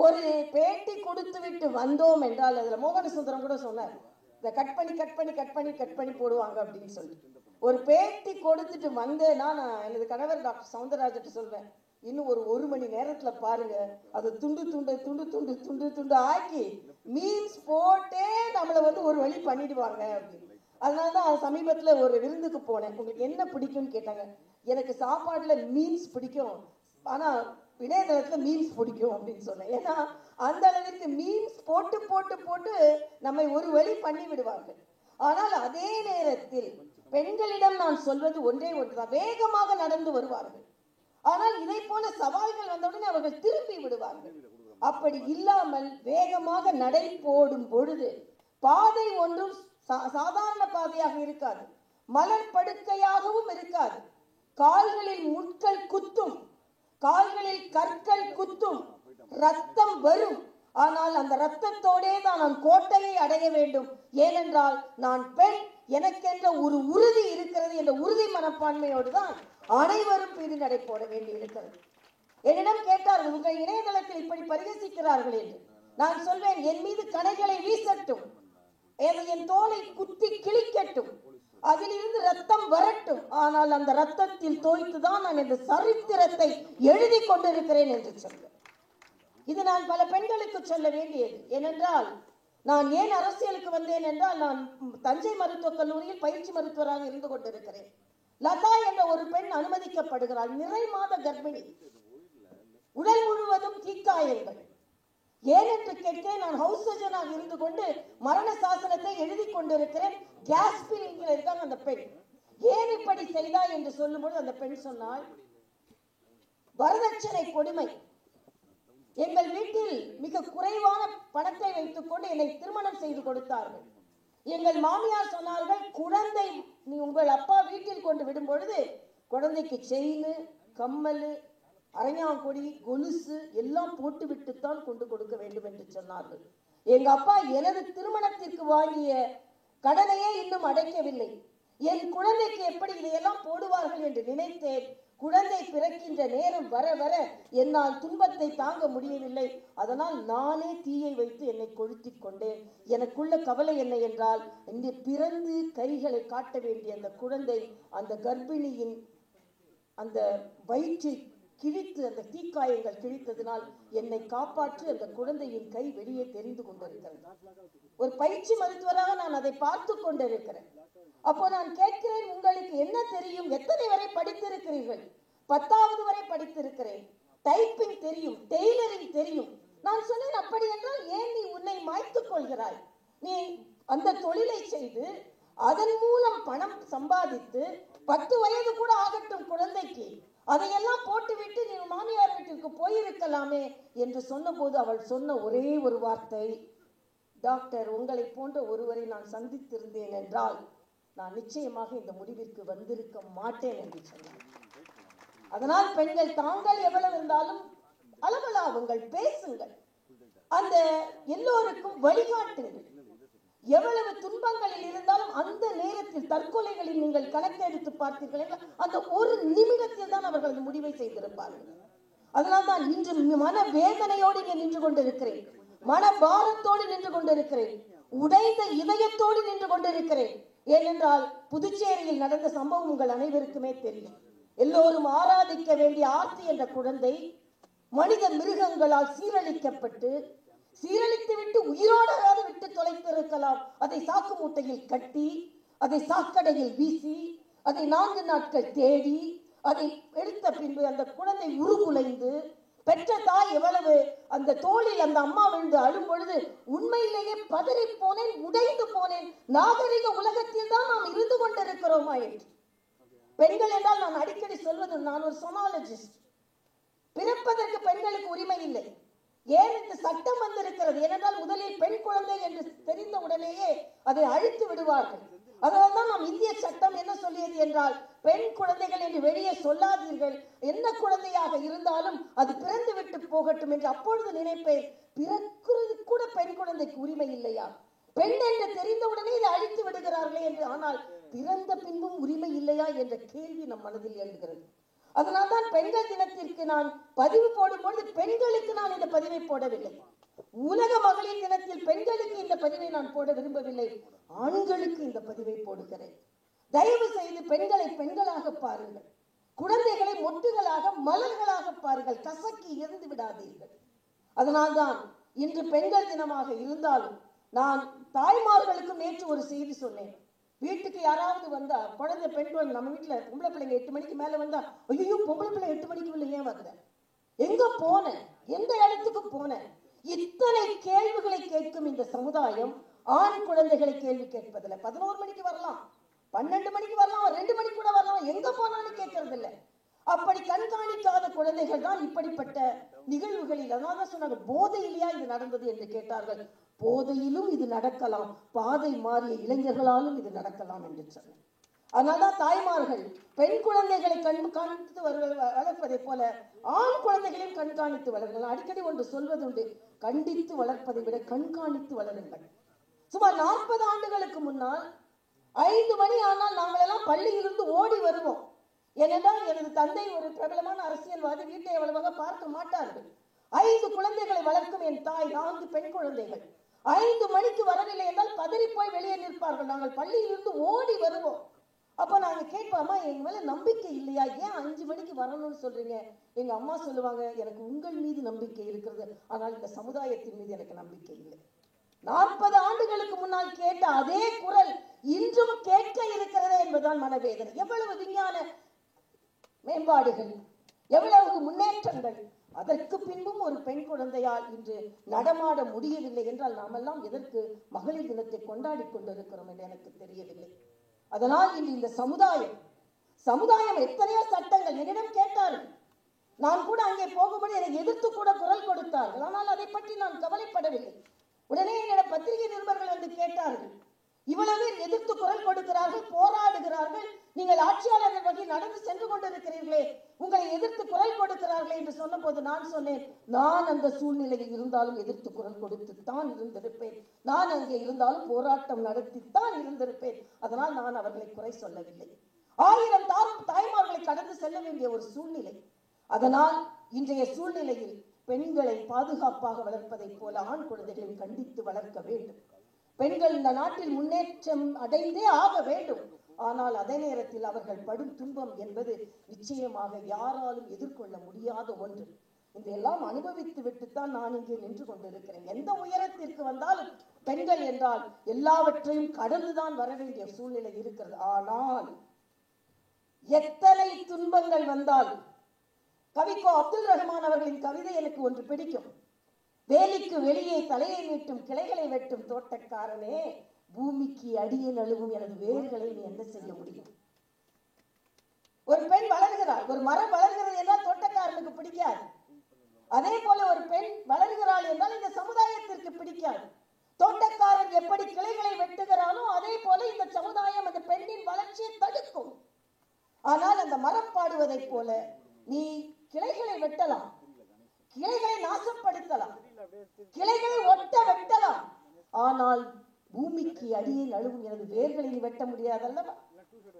ஒரு பேட்டி கொடுத்து விட்டு வந்தோம் என்றால், அதுல மோகன சுந்தரம் கூட சொன்னார், இந்த கட் பண்ணி போடுவாங்க அப்படின்னு சொல்லிட்டு. ஒரு பேட்டி கொடுத்துட்டு வந்தேன்னா நான் எனது கணவர் டாக்டர் சவுந்தரராஜன் சொல்வேன், இன்னும் ஒரு மணி நேரத்துல பாருங்க அது துண்டு ஆக்கி மீன்ஸ் போட்டே நம்மளை ஒரு வழி பண்ணிடுவாங்க அப்படின்னு. அதனாலதான் சமீபத்துல ஒரு விருந்துக்கு போனேன். உங்களுக்கு என்ன பிடிக்கும்னு கேட்டாங்க. எனக்கு சாப்பாடுல மீன்ஸ் பிடிக்கும், ஆனா இணையதளத்துல மீன்ஸ் பிடிக்கும் அப்படின்னு சொன்னேன். ஏன்னா அந்த அளவிற்கு மீன்ஸ் போட்டு போட்டு போட்டு நம்மை ஒரு வழி பண்ணி விடுவார்கள். ஆனால் அதே நேரத்தில் பெண்களிடம் நான் சொல்வது ஒன்றே ஒன்றுதான், வேகமாக நடந்து வருவார்கள். ஆனால் இதை போல சவால்கள் வந்தவுடனே அவர்கள் திரும்பி விடுவார்கள். அப்படி இல்லாமல் வேகமாக நடை போடும் பொழுது பாதை ஒன்றும் சாதாரண பாதையாக இருக்காது, மலர் படுக்கையாகவும் இருக்காது. கால்களில் முட்கள் குத்தும், கால்களில் கற்கள் குத்தும், ரத்தம் வரும். ஆனால் அந்த ரத்தத்தோடே தான் நான் கோட்டையை அடைய வேண்டும். ஏனென்றால் நான் பெண், எனக்கென்ற ஒரு உறுதி இருக்கிறது என்ற உறுதி மனப்பான்மையோடு தான் அனைவரும் பீடி நடை போட வேண்டி இருக்கிறது. என்னிடம் கேட்டார்கள், உங்கள் இணையதளத்தில் இப்படி பரிகசிக்கிறார்கள் என்று. நான் சொல்வேன், என் மீது கணைகளை வீசட்டும், என் தோலை குத்தி கிழிக்கட்டும், அதிலிருந்து ரத்தம் வரட்டும், ஆனால் அந்த ரத்தத்தில் தோய்த்துதான் நான் இந்த சரித்திரத்தை எழுதி கொண்டிருக்கிறேன் என்று சொல்வேன். இது நான் பல பெண்களுக்கு சொல்ல வேண்டியது. ஏனென்றால் நான் ஏன் அரசியலுக்கு வந்தேன் என்றால், நான் தஞ்சை மருத்துவக் கல்லூரியில் பயிற்சி மருத்துவராக இருந்து கொண்டிருக்கிறேன். லதா என்ற ஒரு பெண் அனுமதிக்கப்படுகிறாள், நிறை மாத கர்ப்பிணி, உடல் முழுவதும் தீக்காயங்கள். ஏனென்று கேட்டேன். நான் ஹவுஸ் சர்ஜனாக இருந்து கொண்டு மரண சாசனத்தை எழுதி கொண்டிருக்கிறேன். கேஸ்பிரிங்கில் இருக்காங்க அந்த பெண். ஏன் இப்படி செய்தாய் என்று சொல்லும்போது அந்த பெண் சொன்னாள், வரதட்சணை கொடுமை. எங்கள் வீட்டில் மிக குறைவான பணத்தை வைத்துக் கொண்டு என்னை திருமணம் செய்து கொடுத்தார்கள். எங்கள் மாமியார் சொன்னார்கள், குழந்தை நீ உங்கள் அப்பா வீட்டில் கொண்டு விடும் பொழுது குழந்தைக்கு செயின், கம்மல், அரஞ்சாங்கொடி, கொலுசு எல்லாம் போட்டு விட்டுத்தான் கொண்டு கொடுக்க வேண்டும் என்று சொன்னார்கள். எங்க அப்பா எனது திருமணத்திற்கு வாங்கிய கடனையே இன்னும் அடைக்கவில்லை. என் குழந்தைக்கு எப்படி இதையெல்லாம் போடுவார்கள் என்று நினைத்தேன். குழந்தை பிறக்கின்ற நேரம் வர வர என்னால் துன்பத்தை தாங்க முடியவில்லை. அதனால் நானே தீயை வைத்து என்னை கொளுத்திக் கொண்டேன். எனக்குள்ள கவலை என்ன என்றால், இன்று பிறந்து கைகளை காட்ட வேண்டிய அந்த குழந்தை அந்த கர்ப்பிணியின் அந்த வயிற்றை கிழித்து, அந்த தீக்காயங்கள் கிழித்ததினால் என்னை காப்பாற்றி அந்த குழந்தையின் கை வெளியே தெரிந்து கொண்டிருக்கிறது. ஒரு பயிற்சி மருத்துவராக நான் அதை பார்த்து கொண்டிருக்கிறேன். அப்போ நான் கேட்கிறேன், உங்களுக்கு என்ன தெரியும்? எத்தனை வரை படித்திருக்கிறீர்கள்? 10வது வரை படித்திருக்கிறேன். டைப்பிங் தெரியும், டெய்லரிங் தெரியும். நான் சொன்னேன், அப்படி என்றால் ஏன் நீ உன்னை மாய்த்துக் கொள்கிறாய்? நீ அந்த தொழிலை செய்து அதன் மூலம் பணம் சம்பாதித்து 10 வயது கூட ஆகட்டும் குழந்தைக்கு, அதையெல்லாம் போட்டுவிட்டு நீ மாமியார் வீட்டிற்கு போயிருக்கலாமே என்று சொன்னபோது அவள் சொன்ன ஒரே ஒரு வார்த்தை, டாக்டர், உங்களை போன்ற ஒருவரை நான் சந்தித்திருந்தேன் என்றால் நான் நிச்சயமாக இந்த முடிவிற்கு வந்திருக்க மாட்டேன் என்று சொன்னார். அதனால் பெண்கள் தாங்கள் எவ்வளவு இருந்தாலும் அளவலாவுங்கள், பேசுங்கள், அந்த எல்லோருக்கும் வழிகாட்டுங்கள். எவ்வளவு துன்பங்களில் இருந்தாலும் அந்த நேரத்தில் தற்கொலைகளில் நீங்கள் கணக்கெடுத்து பார்த்தீர்கள் என்றால் அந்த ஒரு நிமிடத்தில் தான் அவர்கள் அந்த முடிவை செய்திருப்பார்கள். அதனால்தான் இன்று மன வேதனையோடு இங்கே நின்று கொண்டிருக்கிறேன், மன பாரத்தோடு நின்று கொண்டிருக்கிறேன், உடைந்த இதயத்தோடு நின்று கொண்டிருக்கிறேன். ஏனென்றால் புதுச்சேரியில் நடந்த சம்பவம் உங்கள் அனைவருக்குமே தெரியும். எல்லோரும் ஆராதிக்க வேண்டிய ஆர்த்தி என்ற குழந்தை மனித மிருகங்களால் சீரழிக்கப்பட்டு, சீரழித்து விட்டு உயிரோடாவது விட்டு தொலைத்திருக்கலாம். அதை சாக்கு மூட்டையில் கட்டி, அதை சாக்கடையில் வீசி, அதை 4 நாட்கள் தேடி, அதை எடுத்த பின்பு அந்த குழந்தை உருகுலைந்து, பெற்ற தாய் எவ்வளவு அந்த தோளில் அந்த அம்மா விழுந்து அழும் பொழுது உண்மையிலேயே பதறி போனேன், உடைந்து போனேன். நாகரிக உலகத்தில் தான் நாம் இருந்து கொண்டிருக்கிறோமா என்று. பெண்கள் என்றால் நான் அடிக்கடி சொல்வது, நான் ஒரு சொனாலஜிஸ்ட். பிறப்பதற்கு பெண்களுக்கு உரிமை இல்லை. ஏன் இந்த சட்டம் வந்திருக்கிறது? ஏனென்றால் முதலில் பெண் குழந்தை என்று தெரிந்த உடனேயே அதை அழித்து விடுவார்கள். அதனால்தான் நாம் இந்திய சட்டம் என்ன சொல்லியது என்றால், பெண் குழந்தைகள் என்று வெளியே சொல்லாதீர்கள், என்ன குழந்தையாக இருந்தாலும் அது பிறந்து விட்டு போகட்டும் என்று அப்பொழுது நினைப்பேன். பிறக்கிறது கூட பெண் குழந்தைக்கு உரிமை இல்லையா? பெண் என்று தெரிந்தவுடனே இதை அழித்து விடுகிறார்களே என்று. ஆனால் பிறந்த பின்பும் உரிமை இல்லையா என்ற கேள்வி நம் மனதில் எழுகிறது. அதனால்தான் பெண்கள் தினத்திற்கு நான் பதிவு போடும் பொழுது பெண்களுக்கு நான் இந்த பதிவை போடவில்லை. உலக மகளிர் தினத்தில் பெண்களுக்கு இந்த பதிவை நான் போட விரும்பவில்லை, ஆண்களுக்கு இந்த பதிவை போடுகிறேன். தயவு செய்து பெண்களை பெண்களாக பாருங்கள், குழந்தைகளை மொட்டுகளாக மலர்களாக பாருங்கள், கசக்கி இருந்து விடாதீர்கள். அதனால்தான் இன்று பெண்கள் தினமாக இருந்தாலும் நான் தாய்மார்களுக்கும் நேற்று ஒரு செய்தி சொன்னேன். வீட்டுக்கு யாராவது வந்தா, குழந்தை பெண் குழந்தை, நம்ம வீட்டுல பொம்பளை பிள்ளைங்க 8 மணிக்கு மேல வந்தா, ஐயோ பொம்பளை பிள்ளை 8 மணிக்கு மேல ஏன் வந்த, எங்க போன, எந்த இடத்துக்கு போன, இத்தனை கேள்விகளை கேட்கும் இந்த சமுதாயம் ஆண் குழந்தைகளை கேள்வி கேட்பதில்லை. 11 மணிக்கு வரலாம், 12 மணிக்கு வரலாம், 2 மணிக்கு கூட வரலாம், எங்க போனாலும் கேட்கறது இல்லை. அப்படி கண்காணிக்காத குழந்தைகள் தான் இப்படிப்பட்ட நிகழ்வுகளில், அதான் சொன்னாங்க, போதையிலேயா இது நடந்தது என்று கேட்டார்கள். போதையிலும் இது நடக்கலாம், பாதை மாறிய இளைஞர்களாலும் இது நடக்கலாம் என்று சொன்னார். அதனால்தான் தாய்மார்கள் பெண் குழந்தைகளை கண்காணித்து வளர்ப்பதை போல ஆண் குழந்தைகளையும் கண்காணித்து வளர்கள். அடிக்கடி ஒன்று சொல்வதுண்டு, கண்டித்து வளர்ப்பதை விட கண்காணித்து வளருங்கள். சுமார் 40 ஆண்டுகளுக்கு முன்னால் 5 மணி ஆனால் நாங்கள் எல்லாம் பள்ளியிலிருந்து ஓடி வருவோம். ஏனென்றால் எனது தந்தை ஒரு பிரபலமான அரசியல்வாதி, வீட்டை அவ்வளவாக பார்க்க மாட்டார்கள். 5 குழந்தைகளை வளர்க்கும் என் தாய் 4 பெண் குழந்தைகள். 5 மணிக்கு வரவில்லை என்றால் பதறி போய் வெளியே நிற்பார்கள். நாங்கள் பள்ளியிலிருந்து ஓடி வருவோம். அப்ப நாங்க கேட்போமா, எங்க மேல நம்பிக்கை இல்லையா, ஏன் 5 மணிக்கு வரணும்னு சொல்றீங்க? எங்க அம்மா சொல்லுவாங்க, எனக்கு உங்கள் மீது நம்பிக்கை இருக்கிறது, ஆனால் இந்த சமுதாயத்தின் மீது எனக்கு நம்பிக்கை இல்லை. 40 ஆண்டுகளுக்கு முன்னால் கேட்ட அதே குரல் இன்றும் கேட்க இருக்கிறது என்பதுதான் மனவேதனை. எவ்வளவு விஞ்ஞான மேம்பாடுகள், எவ்வளவு முன்னேற்றங்கள், அதற்கு பின்பும் ஒரு பெண் குழந்தையால் இன்று நடமாட முடியவில்லை என்றால் நாமெல்லாம் எதற்கு மகளிர் தினத்தை கொண்டாடி கொண்டிருக்கிறோம் என்று எனக்கு தெரியவில்லை. அதனால் இன்று இந்த சமுதாயம் எத்தனையோ சட்டங்கள் என்னிடம் கேட்டார்கள். நான் கூட அங்கே போகும்போது எனக்கு எதிர்த்து கூட குரல் கொடுத்தார்கள். ஆனால் அதை பற்றி நான் கவலைப்படவில்லை. உடனே என்னிடம் பத்திரிகை நிருபர்கள் வந்து கேட்டார்கள், இவ்வளவு எதிர்த்து குரல் கொடுக்கிறார்கள், போராடுகிறார்கள், நீங்கள் ஆட்சியாளர்கள் வகையில் நடந்து சென்று கொண்டிருக்கிறீர்களே, உங்களை எதிர்த்து குரல் கொடுக்கிறார்களே என்று சொன்ன போது நான் சொன்னேன், நான் அந்த சூழ்நிலையில் இருந்தாலும் எதிர்த்து குரல் கொடுத்துத்தான் இருந்திருப்பேன், நான் அங்கே இருந்தாலும் போராட்டம் நடத்தித்தான் இருந்திருப்பேன். அதனால் நான் அவர்களை குறை சொல்லவில்லை. 1000 தாய்மார்களை கடந்து செல்ல வேண்டிய ஒரு சூழ்நிலை. அதனால் இன்றைய சூழ்நிலையில் பெண்களை பாதுகாப்பாக வளர்ப்பதை போல ஆண் குழந்தைகளையும் கண்டித்து வளர்க்க வேண்டும். பெண்கள் இந்த நாட்டில் முன்னேற்றம் அடைந்தே ஆக வேண்டும். ஆனால் அதே நேரத்தில் அவர்கள் படும் துன்பம் என்பது நிச்சயமாக யாராலும் எதிர்கொள்ள முடியாத ஒன்று. இதையெல்லாம் அனுபவித்து விட்டுத்தான் நான் இங்கே நின்று கொண்டிருக்கிறேன். எந்த உயரத்திற்கு வந்தாலும் பெண்கள் என்றால் எல்லாவற்றையும் கடந்துதான் வர வேண்டிய சூழ்நிலை இருக்கிறது. ஆனால் எத்தனை துன்பங்கள் வந்தால், கவிக்கோ அப்துல் ரஹ்மான் அவர்களின் கவிதை எனக்கு ஒன்று பிடிக்கும். வேலிக்கு வெளியே தலையை நீட்டும் கிளைகளை வெட்டும் தோட்டக்காரனே, பூமிக்கு அடியே நழுவும் எனது வேர்களை நீ என்ன செய்ய முடியும்? ஒரு பெண் வளர்கிறாள், ஒரு மரம் வளர்கிறது என்றால் தோட்டக்காரனுக்கு பிடிக்காது. அதே போல ஒரு பெண் வளர்கிறாள் என்றால் இந்த சமுதாயத்திற்கு பிடிக்காது. தோட்டக்காரன் எப்படி கிளைகளை வெட்டுகிறானோ அதே போல இந்த சமுதாயம் அந்த பெண்ணின் வளர்ச்சியை தடுக்கும். ஆனால் அந்த மரம் பாடுவதை போல நீ கிளைகளை வெட்டலாம், கிளைகளை நாசப்படுத்தலாம், கிளைகளை ஒட்ட வெட்டலாம், ஆனால் பூமிக்கு அடியே நழுவும் எனது வேர்களை நீ வெட்ட முடியாதல்லவா?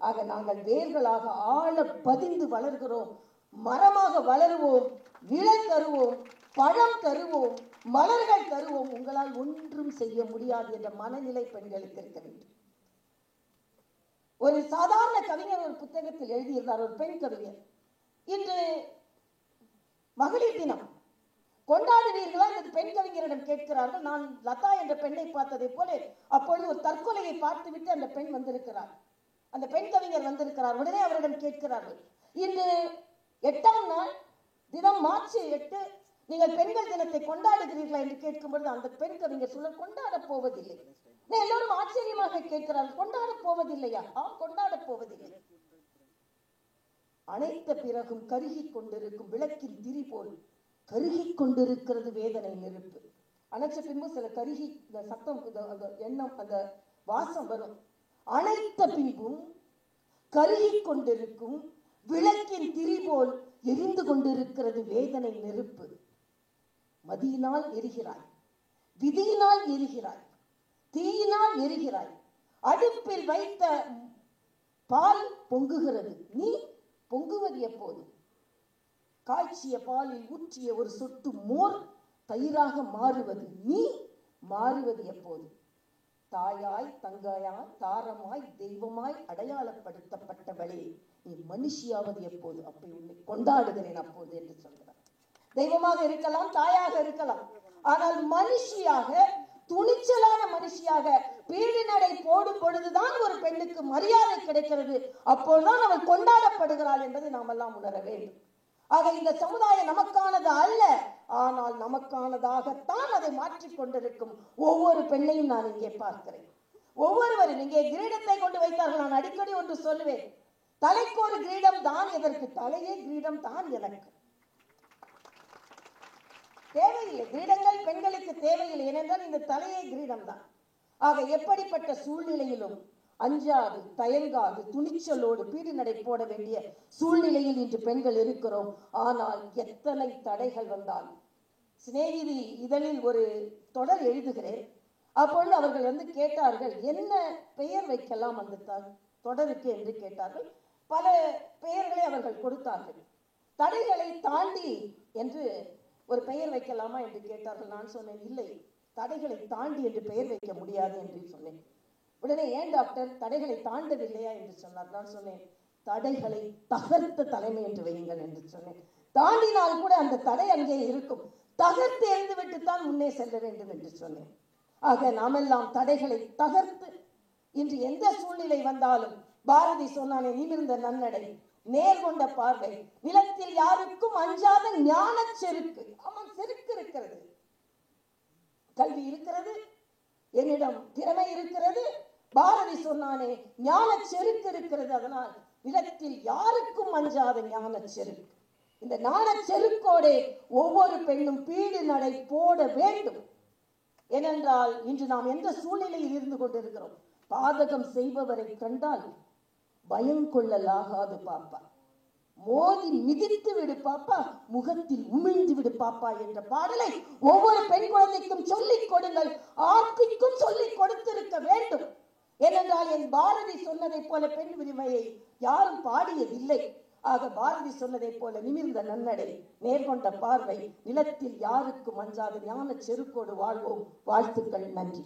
ஆக நாங்கள் வேர்களாக ஆழ பதிந்து வளர்கிறோம். மரமாக வளருவோம், நிழல் தருவோம், பழம் தருவோம், மலர்கள் தருவோம். உங்களால் ஒன்றும் செய்ய முடியாது என்ற மனநிலை பெண்களுக்கு இருக்க வேண்டும். ஒரு சாதாரண கவிஞர் ஒரு புத்தகத்தில் எழுதியிருந்தார், ஒரு பெண் கவிஞர், இன்று மகளிர் தினம் கொண்டாடுவீர்களா என்று பெண் கவிஞரிடம் கேட்கிறார்கள். நான் லதா என்ற பெண்ணை பார்த்ததை போல அப்பொழுது ஒரு தற்கொலையை பார்த்துவிட்டு அந்த பெண் வந்திருக்கிறார், அந்த பெண் கவிஞர் வந்திருக்கிறார். உடனே அவரிடம் கேட்கிறார்கள், இன்று 8ஆம் நாள் தினம் மார்ச் 8 நீங்கள் பெண்கள் தினத்தை கொண்டாடுகிறீர்களா என்று கேட்கும்பொழுது அந்த பெண் கவிஞர் சொல்ல, கொண்டாட போவதில்லை. எல்லோரும் ஆச்சரியமாக கேட்கிறார்கள், கொண்டாட போவதில்லையா? கொண்டாட போவதில்லை. அனைத்த பிறகும் கருகி கொண்டிருக்கும் விளக்கின் திரி போல் கருகி கொண்டிருக்கிறது வேதனை நெருப்பு. அணைச்ச பின்பு சில கருகி இந்த சத்தம், அந்த எண்ணம், அந்த வாசம் வரும். அனைத்த பின்பும் கருகி கொண்டிருக்கும் விளக்கின் திரி போல் எரிந்து கொண்டிருக்கிறது வேதனை நெருப்பு. மதியினால் எரிகிறாய், விதியினால் எரிகிறாய், தீயினால் எரிகிறாய். அடுப்பில் வைத்த பால் பொங்குகிறது, நீ பொங்குவது எப்போது? காய்ச்சிய பாலில் ஊற்றிய ஒரு சொட்டு மோர் தயிராக மாறுவது நீ மாறுவது எப்போது? தாயாய், தங்காயாய், தாரமாய், தெய்வமாய் அடையாளப்படுத்தப்பட்டவளே, நீ மனுஷியாவது எப்போது? அப்படி உன்னை கொண்டாடுகிறேன் அப்போது என்று சொல்கிறார். தெய்வமாக இருக்கலாம், தாயாக இருக்கலாம், ஆனால் மனுஷியாக, துணிச்சலான மனுஷியாக பீடி நடை போடும் பொழுதுதான் ஒரு பெண்ணுக்கு மரியாதை கிடைக்கிறது. அப்போதுதான் அவள் கொண்டாடப்படுகிறாள் என்பதை நாம் எல்லாம் உணர வேண்டும். ஆக இந்த சமுதாயம் நமக்கானது அல்ல, ஆனால் நமக்கானதாகத்தான் அதை மாற்றிக் கொண்டிருக்கும் ஒவ்வொரு பெண்ணையும் நான் இங்கே பார்க்கிறேன். ஒவ்வொருவரும் இங்கே கிரீடத்தை கொண்டு வைத்தார்கள். நான் அடிக்கடி ஒன்று சொல்லுவேன், தலைக்கு ஒரு கிரீடம் தான் எதற்கு? தலையே கிரீடம் தான் எனக்கு தேவையில்லை. கிரீடங்கள் பெண்களுக்கு தேவையில்லை, ஏனென்றால் இந்த தலையே கிரீடம் தான். ஆக எப்படிப்பட்ட சூழ்நிலையிலும் அஞ்சாது, தயங்காது, துணிச்சலோடு பீடி நடை போட வேண்டிய சூழ்நிலையில் இன்று பெண்கள் இருக்கிறோம். ஆனால் எத்தனை தடைகள் வந்தால், சிநேகிதி இதழில் ஒரு தொடர் எழுதுகிறேன். அப்பொழுது அவர்கள் கேட்டார்கள், என்ன பெயர் வைக்கலாம் அந்த தொடருக்கு என்று கேட்டார்கள். பல பெயர்களை அவர்கள் கொடுத்தார்கள். தடைகளை தாண்டி என்று ஒரு பெயர் வைக்கலாமா என்று கேட்டார்கள். நான் சொன்னேன், இல்லை, தடைகளை தாண்டி என்று பெயர் வைக்க முடியாது என்று சொன்னேன். உடனே, ஏன் டாக்டர் தடைகளை தாண்டவில்லையா என்று சொன்னார். நான் சொன்னேன், தடைகளை தகர்த்த தலைமை என்று வையுங்கள் என்று சொன்னேன். தாண்டினால் கூட அந்த தடை அங்கே இருக்கும், தகர்த்து எறிந்துவிட்டு தான் முன்னே செல்ல வேண்டும் என்று சொன்னேன். ஆக நாமெல்லாம் தடைகளை தகர்த்து இன்று எந்த சூழ்நிலை வந்தாலும், பாரதி சொன்னானே, நிமிர்ந்த நன்னடை, நேர்கொண்ட பார்வை, நிலத்தில் யாருக்கும் அஞ்சாத ஞான செருக்கு. ஆமாம், செருக்கு இருக்கிறது, கல்வி இருக்கிறது, என்னிடம் திறமை இருக்கிறது. பாரதி சொன்னானே, ஞான செருக்கு இருக்கிறது. அதனால் நிலத்தில் யாருக்கும் அஞ்சாத ஞான செருக்கு. இந்த ஞான செருக்கோடே ஒவ்வொரு பெண்ணும் பீடு நடை போட வேண்டும். ஏனென்றால் இன்று நாம் எந்த சூழ்நிலையில் இருந்து கொண்டிருக்கிறோம்? பாதகம் செய்பவரை கண்டால் பயம் கொள்ளலாகாது பாப்பா, மோதி மிதித்து விடு பாப்பா, முகத்தில் உமிழ்ந்து விடு பாப்பா என்ற பாடலை ஒவ்வொரு பெண் குழந்தைக்கும் சொல்லிக் கொடுங்கள். ஆர்த்திக்கும் சொல்லிக் கொடுத்திருக்க வேண்டும். ஏனென்றால் என் பாரதி சொன்னதை போல பெண் உரிமையை யாரும் பாடியதில்லை. ஆக பாரதி சொன்னதை போல நிமிர்ந்த நன்னடை, நேர்கொண்ட பார்வை, நிலத்தில் யாருக்கும் அஞ்சாத ஞான செருக்கோடு வாழ்வோம். வாழ்த்துக்கள், நன்றி.